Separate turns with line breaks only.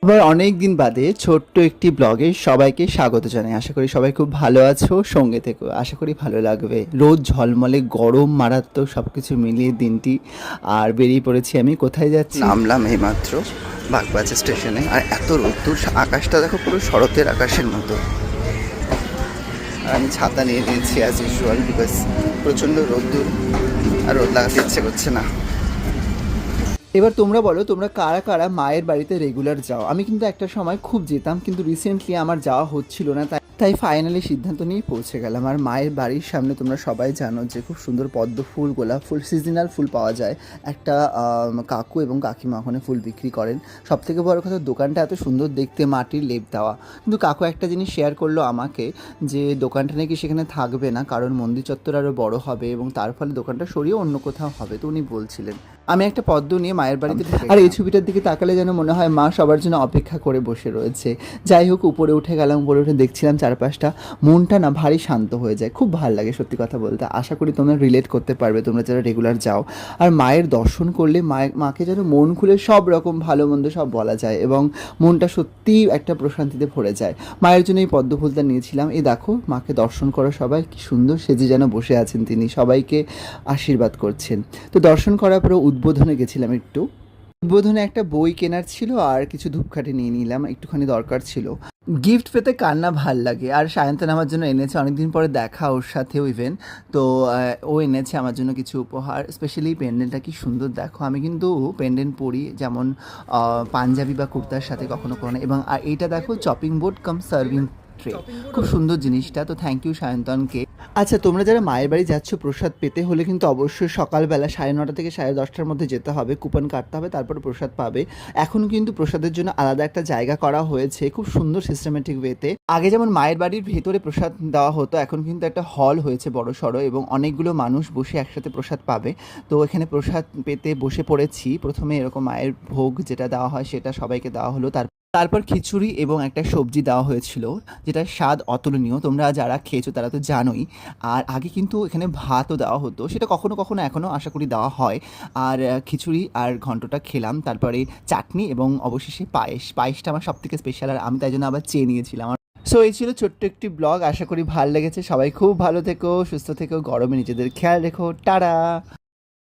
আবার অনেক দিন বাদে ছোট্ট একটি ব্লগে সবাইকে স্বাগত জানাই। আশা করি সবাই খুব ভালো আছো, সঙ্গে থেকো, আশা করি ভালো লাগবে। রোদ ঝলমলে গরম মারাত্মক সব কিছু মিলিয়ে দিনটি। আর বেরিয়ে পড়েছি আমি, কোথায় যাচ্ছি? নামলাম এইমাত্র বাগবাজার স্টেশনে, আর এত রোদ্দুর, আকাশটা দেখো পুরো শরতের আকাশের মতো। আর আমি ছাতা নিয়ে নিয়েছি অ্যাজ ইউজুয়াল, বিকজ প্রচণ্ড রোদ্দুর আর রোদ লাগাতে ইচ্ছে করছে না। এবার তোমরা বলো, তোমরা কারা কারা মায়ের বাড়িতে রেগুলার যাও? আমি কিন্তু একটা সময় খুব যেতাম, কিন্তু রিসেন্টলি আমার যাওয়া হচ্ছিল না, তাই ফাইনালি সিদ্ধান্ত নিয়ে পৌঁছে গেলাম। আর মায়ের বাড়ির সামনে তোমরা সবাই জানো যে খুব সুন্দর পদ্ম ফুল, গোলাপ ফুল, সিজনাল ফুল পাওয়া যায়। একটা কাকু এবং কাকিমা ওখানে ফুল বিক্রি করেন। সবথেকে বড় কথা, দোকানটা এত সুন্দর দেখতে, মাটির লেপ দেওয়া। কিন্তু কাকু একটা জিনিস শেয়ার করলো আমাকে, যে দোকানটা নাকি সেখানে থাকবে না, কারণ মন্দির চত্বর আরও বড় হবে এবং তার ফলে দোকানটা সরিয়ে অন্য কোথাও হবে। তো উনি বলছিলেন। আমি একটা পদ্ম নিয়ে মায়ের বাড়িতে ঢুকে, আর এই ছবিটার দিকে তাকালে যেন মনে হয় মা সবার জন্য অপেক্ষা করে বসে রয়েছে। যাই হোক, উপরে উঠে গেলাম, উপরে উঠে দেখছিলাম চারপাশটা, মনটা না ভারী শান্ত হয়ে যায়, খুব ভালো লাগে সত্যি কথা বলতে। আশা করি তোমরা রিলেট করতে পারবে, তোমরা যারা রেগুলার যাও। আর মায়ের দর্শন করলে মাকে যেন মন খুলে সব রকম ভালো মন্দ সব বলা যায়, এবং মনটা সত্যিই একটা প্রশান্তিতে ভরে যায়। মায়ের জন্য এই পদ্ম ফুলটা নিয়েছিলাম। এই দেখো, মাকে দর্শন করো সবাই, কি সুন্দর সেজে যেন বসে আছেন তিনি, সবাইকে আশীর্বাদ করছেন। তো দর্শন করার পরে উদ্বোধনে গেছিলাম একটু। উদ্বোধনে একটা বই কেনার ছিল, আর কিছু ধূপকাঠি নিয়ে নিলাম, একটুখানি দরকার ছিল। গিফট পেতে কার না ভাল লাগে। আর সায়ন্তন আমার জন্য এনেছে, অনেকদিন পরে দেখা ওর সাথেও ইভেন। তো ও এনেছে আমার জন্য কিছু উপহার, স্পেশালি পেন্ডেন্টটা কি সুন্দর দেখো। আমি কিন্তু পেন্ডেন্ট পরি, যেমন পাঞ্জাবি বা কুর্তার সাথে কখনো কখনো। এবং আর এইটা দেখো, চপিং বোর্ড কাম সার্ভিং ট্রে, খুব সুন্দর জিনিসটা। তো থ্যাংক ইউ সায়ন্তনকে। আচ্ছা, তোমরা যারা মায়ের বাড়ি যাচ্ছ, প্রসাদ পেতে হলে কিন্তু অবশ্যই সকালবেলা 9:30 থেকে 10:30-র মধ্যে যেতে হবে, কুপন কাটতে হবে, তারপর প্রসাদ পাবে। এখন কিন্তু প্রসাদের জন্য আলাদা একটা জায়গা করা হয়েছে, খুব সুন্দর সিস্টেমেটিক ওয়েতে। আগে যেমন মায়ের বাড়ির ভেতরে প্রসাদ দেওয়া হতো, এখন কিন্তু একটা হল হয়েছে বড় সড়ো, এবং অনেকগুলো মানুষ বসে একসাথে প্রসাদ পাবে। তো এখানে প্রসাদ পেতে বসে পড়েছি। প্রথমে এরকম মায়ের ভোগ যেটা দেওয়া হয় সেটা সবাইকে দেওয়া হলো, তারপর খিচুড়ি এবং একটা সবজি দেওয়া হয়েছিল, যেটার স্বাদ অতুলনীয়। তোমরা যারা খেয়েছো তারা তো জানোই। আর আগে কিন্তু এখানে ভাতও দেওয়া হতো, সেটা কখনো কখনো এখনও আশা করি দেওয়া হয়। আর খিচুড়ি আর ঘন্টটা খেলাম, তারপরে চাটনি এবং অবশেষে পায়েসটা আমার সবথেকে স্পেশাল, আর আমি তাই জন্য আবার চেয়ে নিয়েছিলাম। সো এই ছিল ছোট্ট একটি ব্লগ, আশা করি ভালো লেগেছে। সবাই খুব ভালো থেকো, সুস্থ থেকো, গরমে নিজেদের খেয়াল রেখো, টাটা।